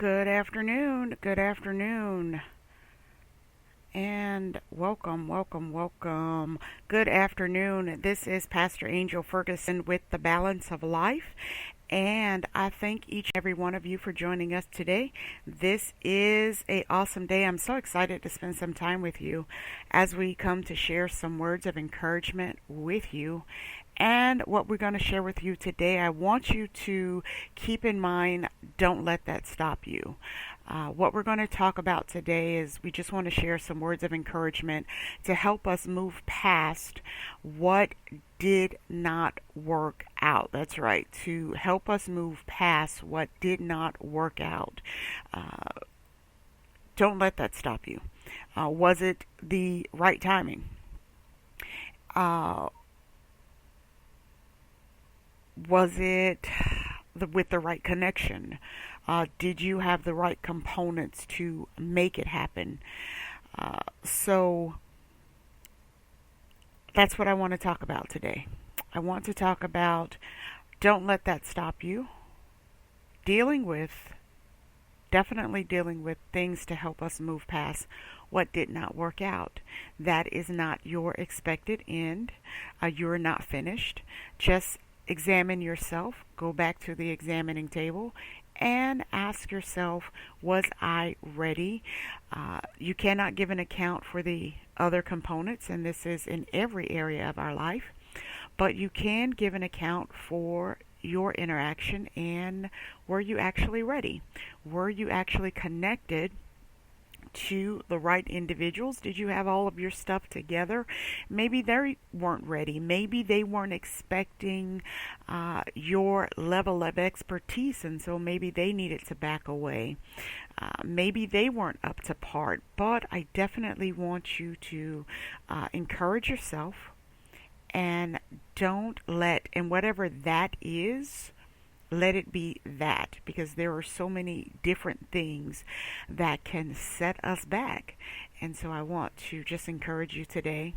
Good afternoon, and welcome. Good afternoon. This is Pastor Angel Ferguson with the Balance of Life, and I thank each and every one of you for joining us today. This is a awesome day. I'm so excited to spend some time with you as we come to share some words of encouragement with you. And what we're going to share with you today, I want you to keep in mind, don't let that stop you. What we're going to talk about today is we just want to share some words of encouragement to help us move past what did not work out. That's right, to help us move past what did not work out. Don't let that stop you. Was it the right timing? Uh, was it with the right connection? Did you have the right components to make it happen? So that's what I want to talk about today. I want to talk about don't let that stop you. Dealing with, definitely dealing with things to help us move past what did not work out. That is not your expected end. You're not finished. Just examine yourself, go back to the examining table, and ask yourself, was I ready? You cannot give an account for the other components, and this is in every area of our life, but you can give an account for your interaction and were you actually ready? Were you actually connected to the right individuals? Did you have all of your stuff together? Maybe they weren't ready. Maybe they weren't expecting your level of expertise, and so maybe they needed to back away. Maybe they weren't up to par. But I definitely want you to encourage yourself and don't let, and whatever that is, let it be that, because there are so many different things that can set us back. And so I want to just encourage you today,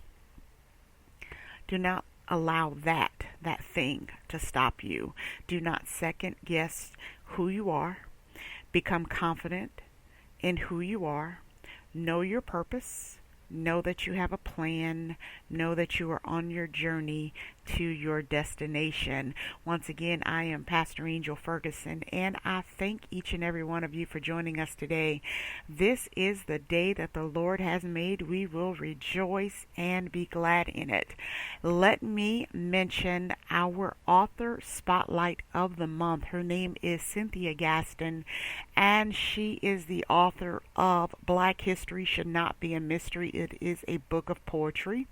do not allow that thing to stop you. Do not second guess who you are. Become confident in who you are. Know your purpose. Know that you have a plan. Know that you are on your journey to your destination. Once again, I am Pastor Angel Ferguson, and I thank each and every one of you for joining us today. This is the day that the Lord has made. We will rejoice and be glad in it. Let me mention our author spotlight of the month. Her name is Cynthia Gaston, and she is the author of Black History Should Not Be a Mystery. It is a book of poetry.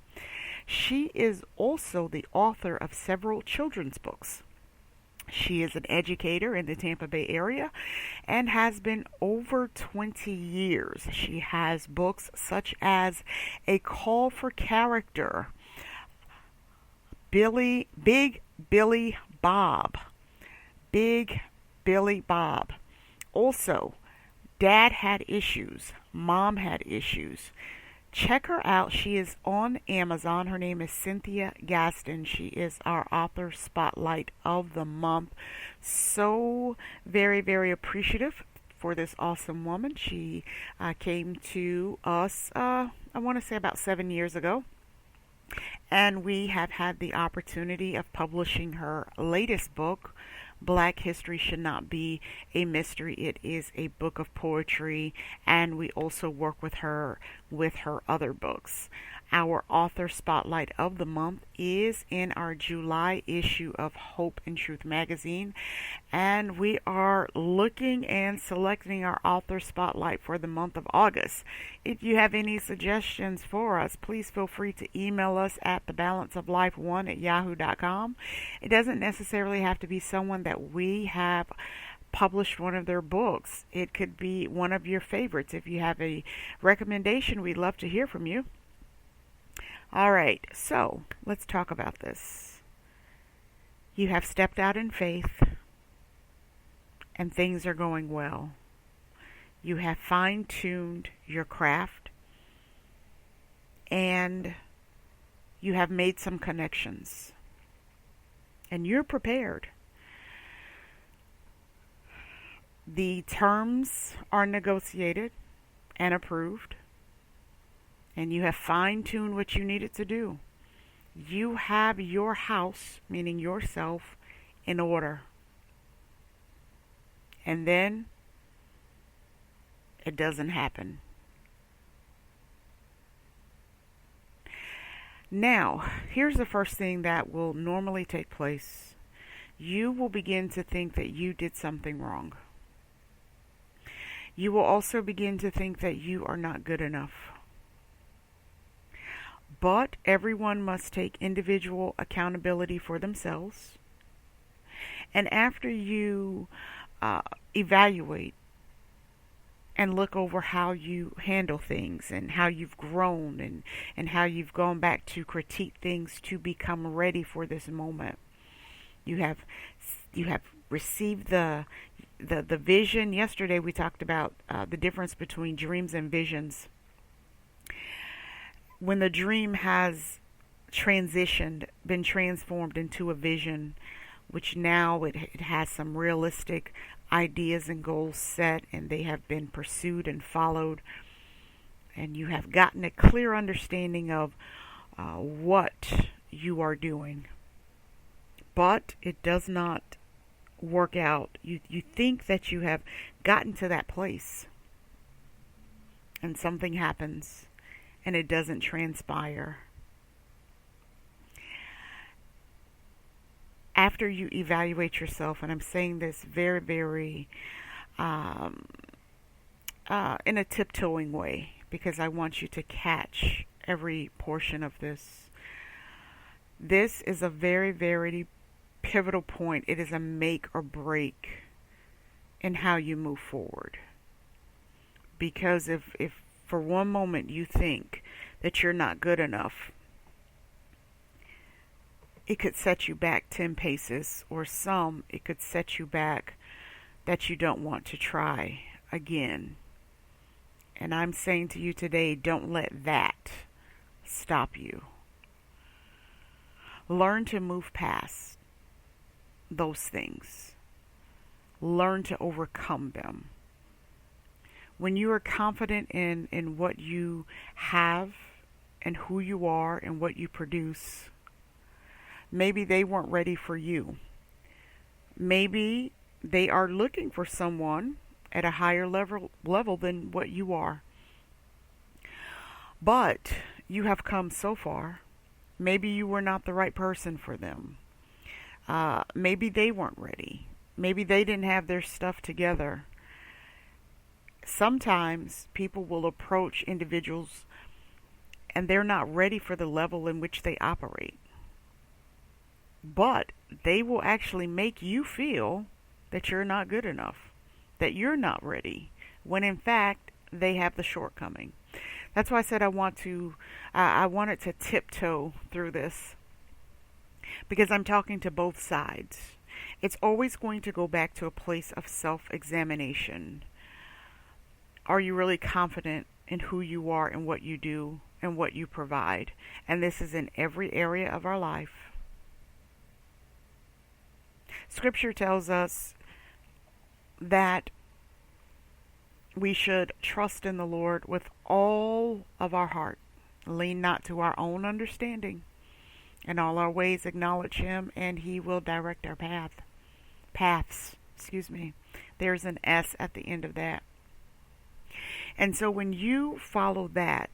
She is also the author of several children's books. She is an educator in the Tampa Bay area and has been over 20 years. She has books such as A Call for Character, Big Billy Bob, Big Billy Bob. Also, Dad Had Issues, Mom Had Issues. Check her out. She is on Amazon. Her name is Cynthia Gaston. She is our author spotlight of the month. So very, very appreciative for this awesome woman. She came to us, I want to say about 7 years ago. And we have had the opportunity of publishing her latest book, Black History Should Not Be a Mystery. It is a book of poetry, and we also work with her other books. Our author spotlight of the month is in our July issue of Hope and Truth magazine, and we are looking and selecting our author spotlight for the month of August. If you have any suggestions for us, please feel free to email us at thebalanceoflife1@yahoo.com. It doesn't necessarily have to be someone that we have published one of their books. It could be one of your favorites. If you have a recommendation, we'd love to hear from you. All right, so let's talk about this. You have stepped out in faith, and things are going well. You have fine-tuned your craft, and you have made some connections, and you're prepared. The terms are negotiated and approved, and you have fine tuned what you needed to do. You have your house, meaning yourself, in order. And then it doesn't happen. Now, here's the first thing that will normally take place. You will begin to think that you did something wrong. You will also begin to think that you are not good enough. But everyone must take individual accountability for themselves. And after you evaluate and look over how you handle things and how you've grown and how you've gone back to critique things to become ready for this moment, you have received the vision. Yesterday we talked about the difference between dreams and visions. When the dream has been transformed into a vision, which now it has some realistic ideas and goals set, and they have been pursued and followed, and you have gotten a clear understanding of what you are doing. But it does not work out. You think that you have gotten to that place, and something happens, and it doesn't transpire. After you evaluate yourself, and I'm saying this very, very in a tiptoeing way, because I want you to catch every portion of this. This is a very, very pivotal point. It is a make or break in how you move forward. Because if for one moment you think that you're not good enough, it could set you back 10 paces, or it could set you back that you don't want to try again. And I'm saying to you today, don't let that stop you. Learn to move past those things. Learn to overcome them. When you are confident in what you have and who you are and what you produce, maybe they weren't ready for you. Maybe they are looking for someone at a higher level than what you are. But you have come so far. Maybe you were not the right person for them. Maybe they weren't ready. Maybe they didn't have their stuff together. Sometimes people will approach individuals and they're not ready for the level in which they operate. But they will actually make you feel that you're not good enough, that you're not ready, when in fact they have the shortcoming. That's why I said I wanted to tiptoe through this, because I'm talking to both sides. It's always going to go back to a place of self-examination. Are you really confident in who you are and what you do and what you provide? And this is in every area of our life. Scripture tells us that we should trust in the Lord with all of our heart. Lean not to our own understanding. In all our ways acknowledge Him, and He will direct our paths. There's an S at the end of that. And so when you follow that,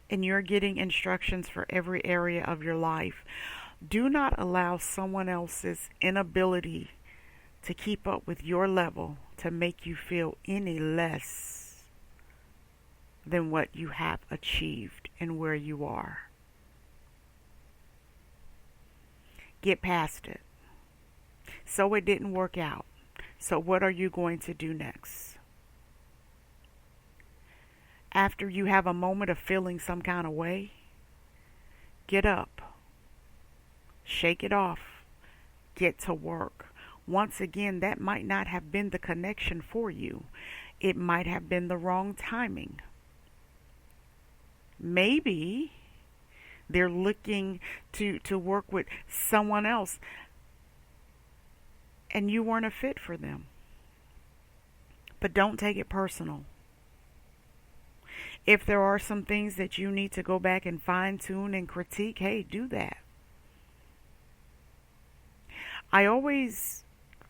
and you're getting instructions for every area of your life, do not allow someone else's inability to keep up with your level to make you feel any less than what you have achieved and where you are. Get past it. So it didn't work out. So what are you going to do next? After you have a moment of feeling some kind of way, get up. Shake it off. Get to work. Once again, that might not have been the connection for you. It might have been the wrong timing. Maybe they're looking to work with someone else and you weren't a fit for them. but don't take it personal. If there are some things that you need to go back and fine tune and critique, hey, do that. I always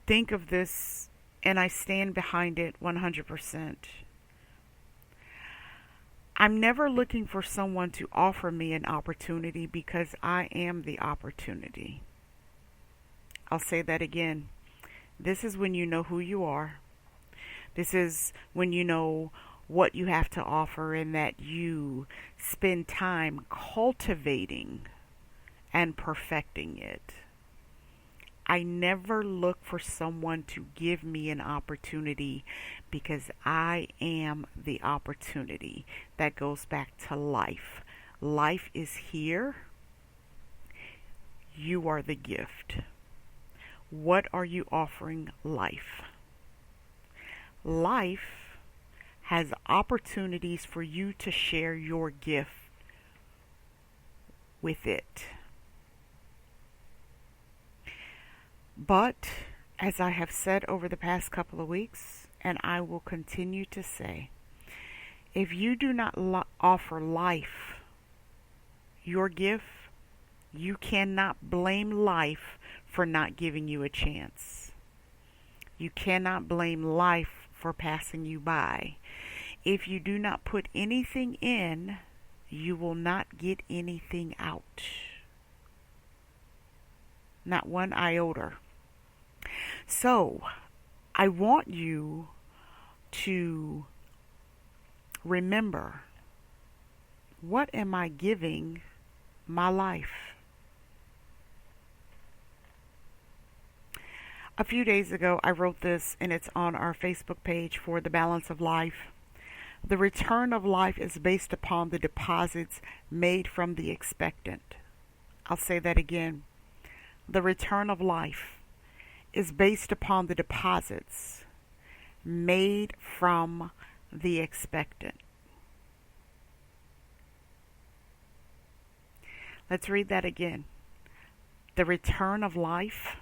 think of this and I stand behind it 100%. I'm never looking for someone to offer me an opportunity because I am the opportunity. I'll say that again. This is when you know who you are. This is when you know what you have to offer and that you spend time cultivating and perfecting it. I never look for someone to give me an opportunity because I am the opportunity. That goes back to life. Life is here. You are the gift. What are you offering life? Life has opportunities for you to share your gift with it. But, as I have said over the past couple of weeks, and I will continue to say, if you do not offer life your gift, you cannot blame life for not giving you a chance. You cannot blame life for passing you by. If you do not put anything in, you will not get anything out. Not one iota. So, I want you to remember, what am I giving my life? A few days ago, I wrote this, and it's on our Facebook page for The Balance of Life. The return of life is based upon the deposits made from the expectant. I'll say that again. The return of life is based upon the deposits made from the expectant. Let's read that again. The return of life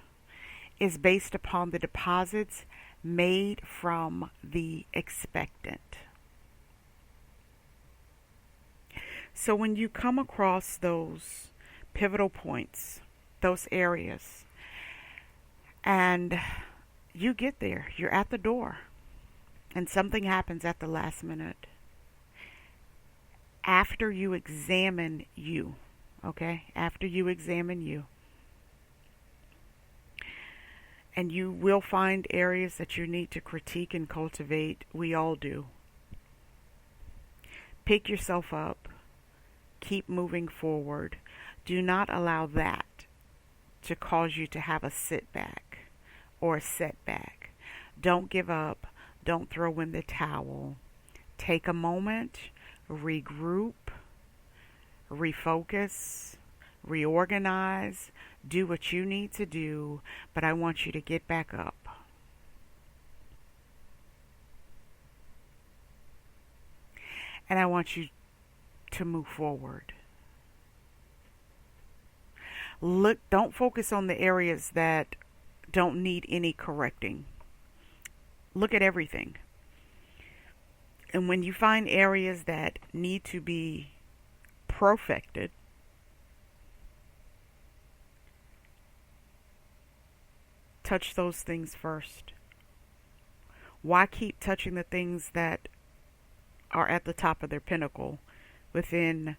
is based upon the deposits made from the expectant. So when you come across those pivotal points, those areas, and you get there, you're at the door, and something happens at the last minute. After you examine you, okay? After you examine you, and you will find areas that you need to critique and cultivate. We all do. Pick yourself up. Keep moving forward. Do not allow that to cause you to have a sitback or a setback. Don't give up. Don't throw in the towel. Take a moment, regroup, refocus, reorganize, do what you need to do, but I want you to get back up. And I want you to move forward. Don't focus on the areas that don't need any correcting. Look at everything. And when you find areas that need to be perfected, touch those things first. Why keep touching the things that are at the top of their pinnacle within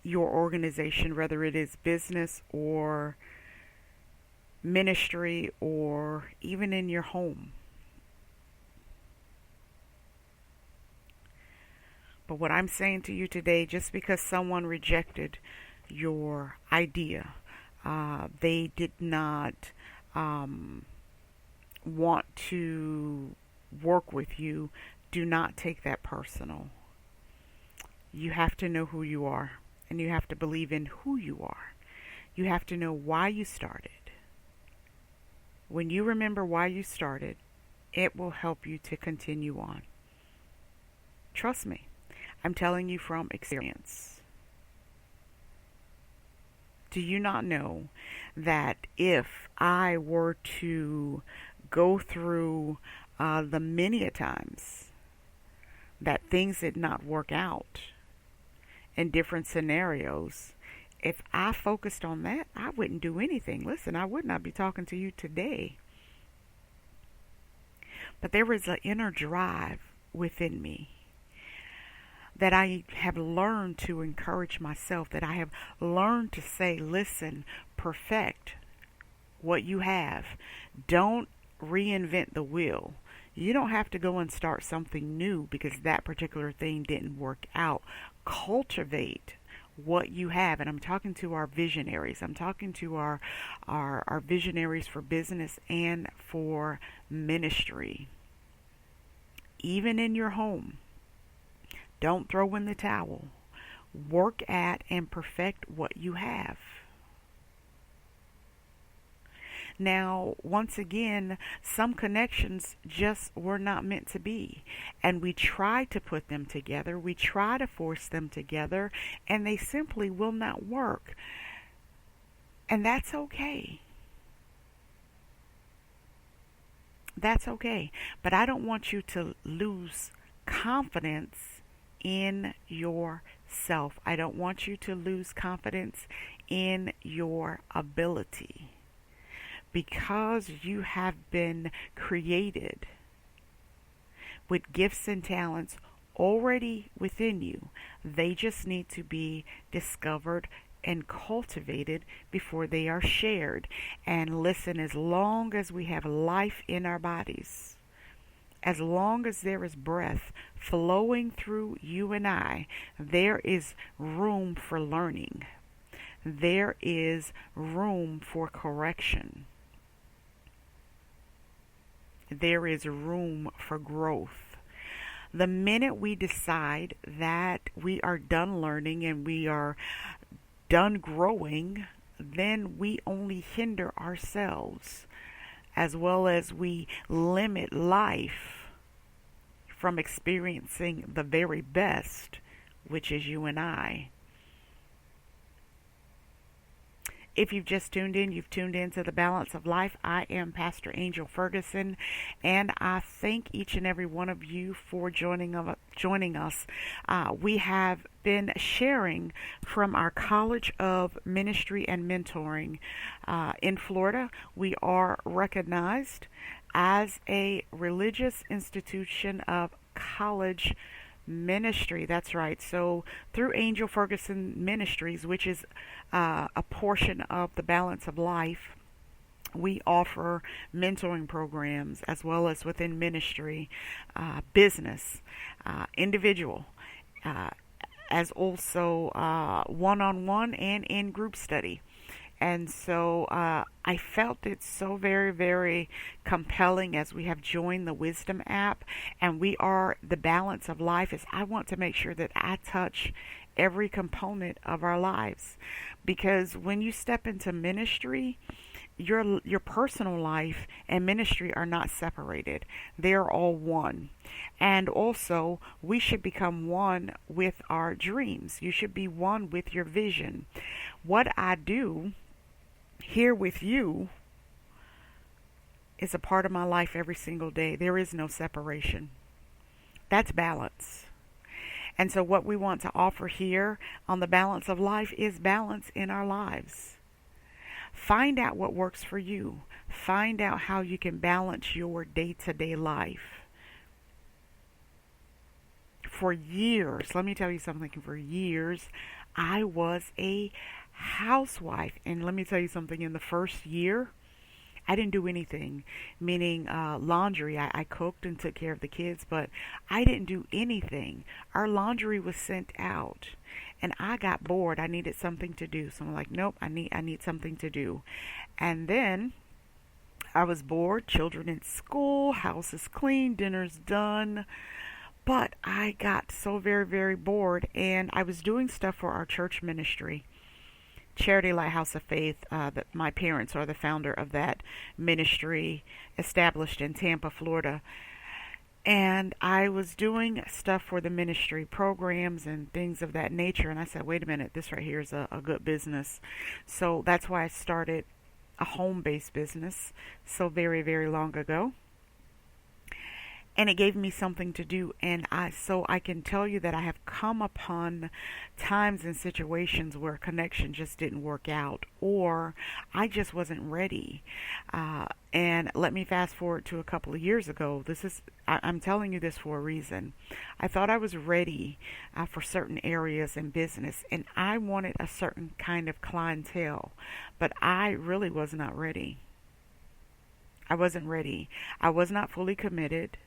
your organization, whether it is business or ministry or even in your home? But what I'm saying to you today, just because someone rejected your idea, they did not want to work with you, do not take that personal. You have to know who you are, and you have to believe in who you are. You have to know why you started. When you remember why you started, it will help you to continue on. Trust me, I'm telling you from experience. Do you not know that if I were to go through the many a times that things did not work out in different scenarios, if I focused on that, I wouldn't do anything. Listen, I would not be talking to you today. But there is an inner drive within me that I have learned to encourage myself, that I have learned to say, listen, perfect what you have. Don't reinvent the wheel. You don't have to go and start something new because that particular thing didn't work out. Cultivate what you have. And I'm talking to our visionaries. I'm talking to our visionaries for business and for ministry. Even in your home, don't throw in the towel. Work at and perfect what you have. Now, once again, some connections just were not meant to be. And we try to put them together. We try to force them together, and they simply will not work. And that's okay. That's okay. But I don't want you to lose confidence in yourself. I don't want you to lose confidence in your ability. Because you have been created with gifts and talents already within you, they just need to be discovered and cultivated before they are shared. And listen, as long as we have life in our bodies, as long as there is breath flowing through you and I, there is room for learning. There is room for correction. There is room for growth. The minute we decide that we are done learning and we are done growing, then we only hinder ourselves, as well as we limit life from experiencing the very best, which is you and I. If you've just tuned in, you've tuned in to The Balance of Life. I am Pastor Angel Ferguson, and I thank each and every one of you for joining us. We have been sharing from our College of Ministry and Mentoring in Florida. We are recognized as a religious institution of college ministry. That's right. So through Angel Ferguson Ministries, which is a portion of the Balance of Life, we offer mentoring programs as well as within ministry, business, individual, as also one-on-one and in group study. And so I felt it so very, very compelling as we have joined the Wisdom app, and we are the Balance of Life. Is I want to make sure that I touch every component of our lives, because when you step into ministry, your personal life and ministry are not separated. They're all one. And also, we should become one with our dreams. You should be one with your vision. What I do here with you is a part of my life every single day. There is no separation. That's balance. And so what we want to offer here on the Balance of Life is balance in our lives. Find out what works for you. Find out how you can balance your day-to-day life. For years, let me tell you something, for years, I was a housewife. And let me tell you something, in the first year, I didn't do anything, meaning laundry. I cooked and took care of the kids, but I didn't do anything. Our laundry was sent out, and I got bored. I needed something to do. So I'm like, nope, I need something to do. And then I was bored, children in school, house is clean, dinner's done. But I got so very, very bored, and I was doing stuff for our church ministry, Charity Lighthouse of Faith. That my parents are the founder of that ministry, established in Tampa, Florida. And I was doing stuff for the ministry, programs and things of that nature. And I said, wait a minute, this right here is a good business. So that's why I started a home-based business so very, very long ago, and it gave me something to do. And I can tell you that I have come upon times and situations where connection just didn't work out, or I just wasn't ready. And let me fast forward to a couple of years ago. I'm telling you this for a reason. I thought I was ready for certain areas in business, and I wanted a certain kind of clientele, but I really was not ready. I wasn't ready. I was not fully committed.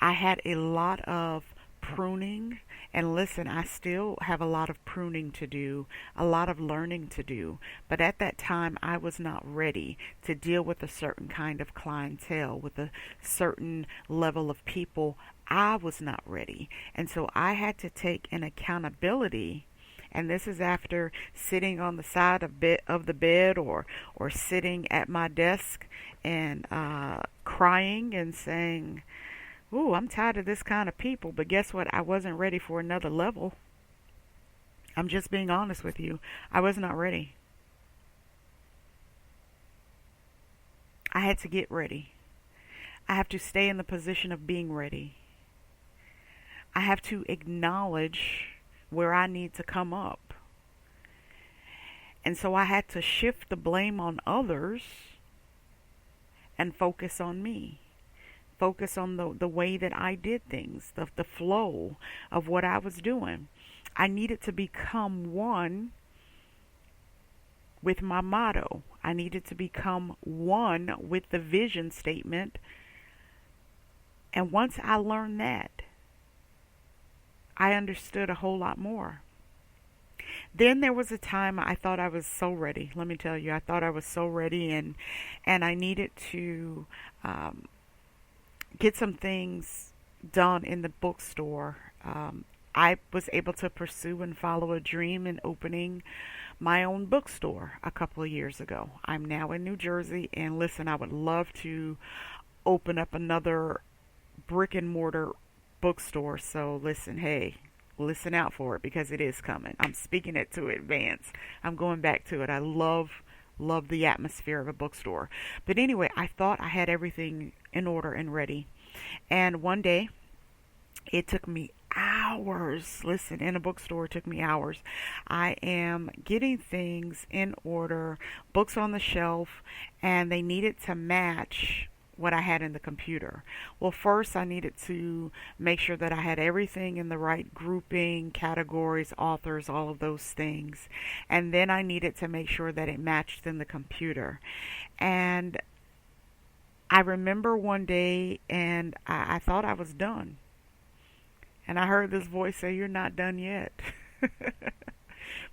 I had a lot of pruning, and listen, I still have a lot of pruning to do, a lot of learning to do. But at that time, I was not ready to deal with a certain kind of clientele, with a certain level of people. I was not ready. And so I had to take an accountability. And this is after sitting on the side of the bed, or sitting at my desk and crying and saying, "Ooh, I'm tired of this kind of people." But guess what? I wasn't ready for another level. I'm just being honest with you. I was not ready. I had to get ready. I have to stay in the position of being ready. I have to acknowledge where I need to come up. And so I had to shift the blame on others and focus on me. Focus on the way that I did things, the flow of what I was doing. I needed to become one with my motto. I needed to become one with the vision statement. And once I learned that, I understood a whole lot more. Then there was a time I thought I was so ready. Let me tell you, I thought I was so ready, and I needed to get some things done in the bookstore. I was able to pursue and follow a dream in opening my own bookstore a couple of years ago. I'm now in New Jersey, and listen, I would love to open up another brick and mortar bookstore. So listen, hey, listen out for it because it is coming. I'm speaking it to advance. I'm going back to it. I love the atmosphere of a bookstore. But anyway, I thought I had everything in order and ready. And one day, it took me hours. Listen, in a bookstore, it took me hours. I am getting things in order, books on the shelf, and they needed to match what I had in the computer. Well, first I needed to make sure that I had everything in the right grouping, categories, authors, all of those things. And then I needed to make sure that it matched in the computer. And I remember one day, and I thought I was done. And I heard this voice say, "You're not done yet."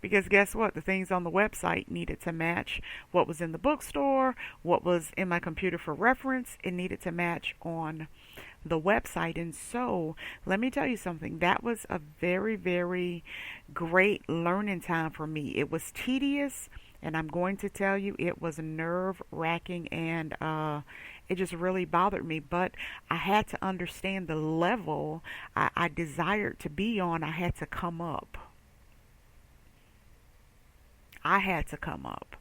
Because guess what? The things on the website needed to match what was in the bookstore, what was in my computer for reference. It needed to match on the website. And so, let me tell you something. That was a very, very great learning time for me. It was tedious, and I'm going to tell you, it was nerve wracking, and it just really bothered me. But I had to understand the level I desired to be on. I had to come up. I had to come up.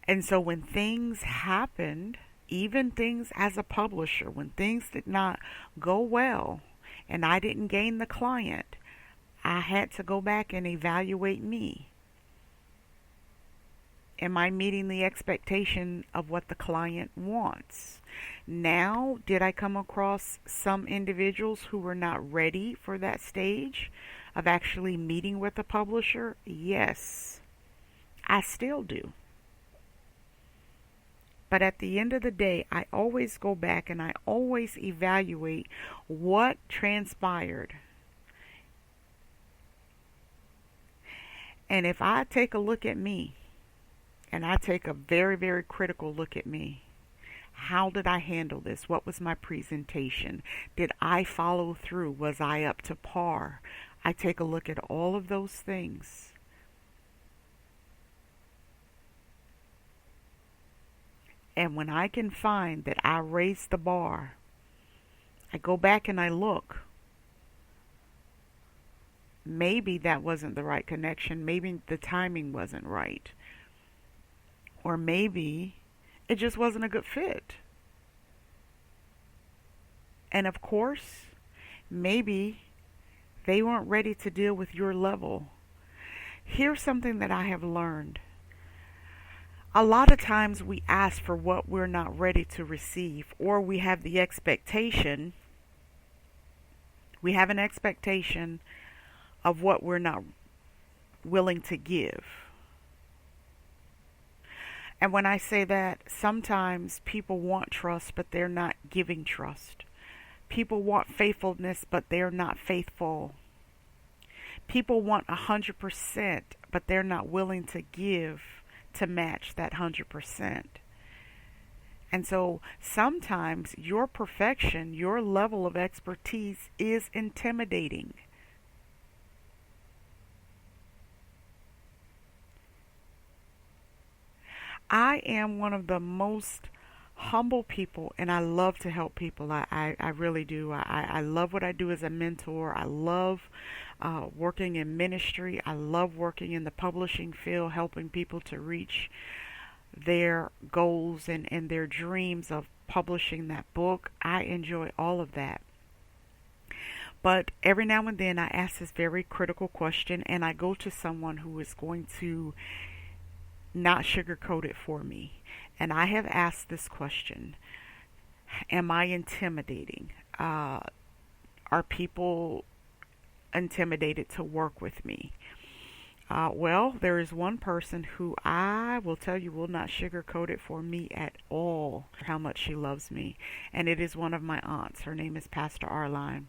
And so when things happened, even things as a publisher, when things did not go well and I didn't gain the client, I had to go back and evaluate me. Am I meeting the expectation of what the client wants? Now, did I come across some individuals who were not ready for that stage of actually meeting with a publisher? Yes, I still do. But at the end of the day, I always go back and I always evaluate what transpired. And if I take a look at me, and I take a very, very critical look at me, how did I handle this? What was my presentation? Did I follow through? Was I up to par? I take a look at all of those things. And when I can find that I raised the bar, I go back and I look. Maybe that wasn't the right connection. Maybe the timing wasn't right. or maybe it just wasn't a good fit. And of course, maybe they weren't ready to deal with your level. Here's something that I have learned. A lot of times we ask for what we're not ready to receive, or we have the expectation, we have an expectation of what we're not willing to give. And when I say that, sometimes people want trust, but they're not giving trust. People want faithfulness, but they're not faithful. People want 100%, but they're not willing to give to match that 100%. And so sometimes your perfection, your level of expertise is intimidating. I am one of the most humble people, and I love to help people. I really do. I love what I do as a mentor. I love working in ministry. I love working in the publishing field, helping people to reach their goals and their dreams of publishing that book. I enjoy all of that. But every now and then I ask this very critical question, and I go to someone who is going to not sugarcoat it for me. And I have asked this question: am I intimidating? Are people intimidated to work with me? Well, there is one person who I will tell you will not sugarcoat it for me at all, how much she loves me. And it is one of my aunts. Her name is Pastor Arline.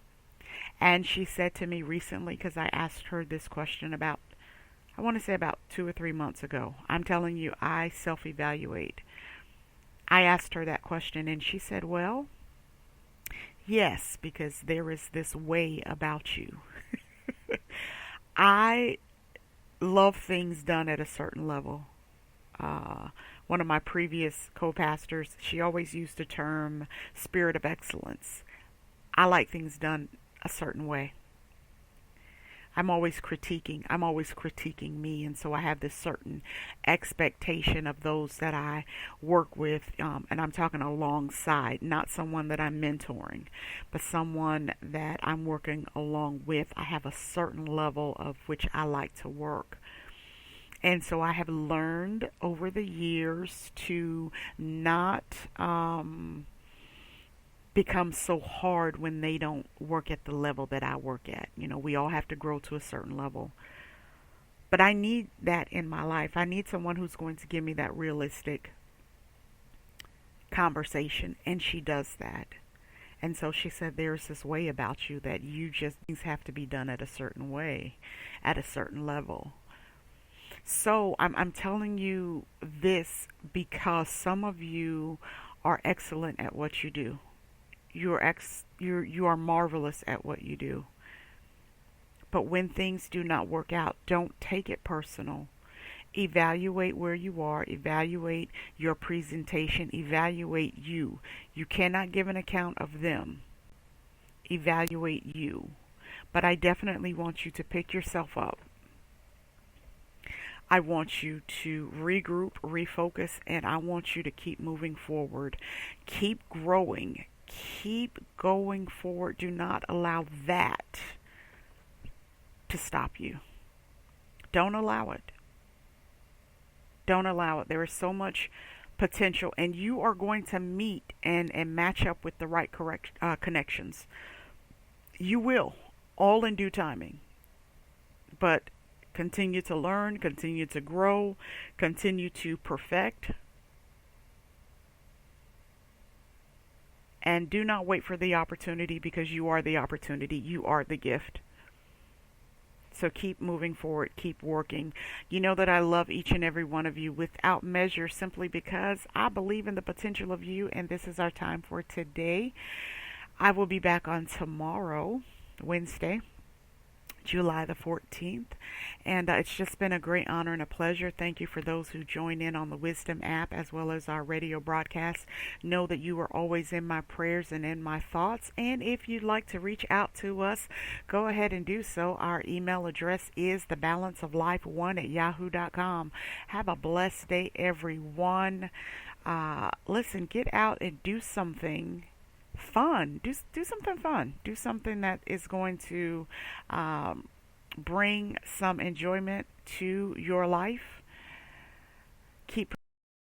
And she said to me recently, because I asked her this question about, I want to say about 2 or 3 months ago. I'm telling you, I self evaluate. I asked her that question, and she said, well, yes, because there is this way about you. I love things done at a certain level. Uh, One of my previous co pastors, she always used the term spirit of excellence. I like things done a certain way. I'm always critiquing me, and so I have this certain expectation of those that I work with, and I'm talking alongside, not someone that I'm mentoring, but someone that I'm working along with. I have a certain level of which I like to work. And so I have learned over the years to not become so hard when they don't work at the level that I work at. You know, we all have to grow to a certain level. But I need that in my life. I need someone who's going to give me that realistic conversation, and she does that. And so she said, there's this way about you that you just, things have to be done at a certain way, at a certain level. So I'm telling you this because some of you are excellent at what you do. You are marvelous at what you do. But when things do not work out, don't take it personal. Evaluate where you are, evaluate your presentation, evaluate you. You cannot give an account of them. Evaluate you. But I definitely want you to pick yourself up. I want you to regroup, refocus, and I want you to keep moving forward. Keep growing. Keep going forward. Do not allow that to stop you. Don't allow it. Don't allow it. There is so much potential, and you are going to meet and match up with the right connections. You will, all in due timing. But continue to learn, continue to grow, continue to perfect. And do not wait for the opportunity, because you are the opportunity. You are the gift. So keep moving forward, keep working. You know that I love each and every one of you without measure, simply because I believe in the potential of you, and this is our time for today. I will be back on tomorrow, Wednesday, July the 14th. And it's just been a great honor and a pleasure. Thank you for those who join in on the Wisdom app as well as our radio broadcast. Know that you are always in my prayers and in my thoughts. And if you'd like to reach out to us, go ahead and do so. Our email address is thebalanceoflife1 at yahoo.com. Have a blessed day, everyone. Listen, get out and do something fun. Do something fun. Do something that is going to bring some enjoyment to your life.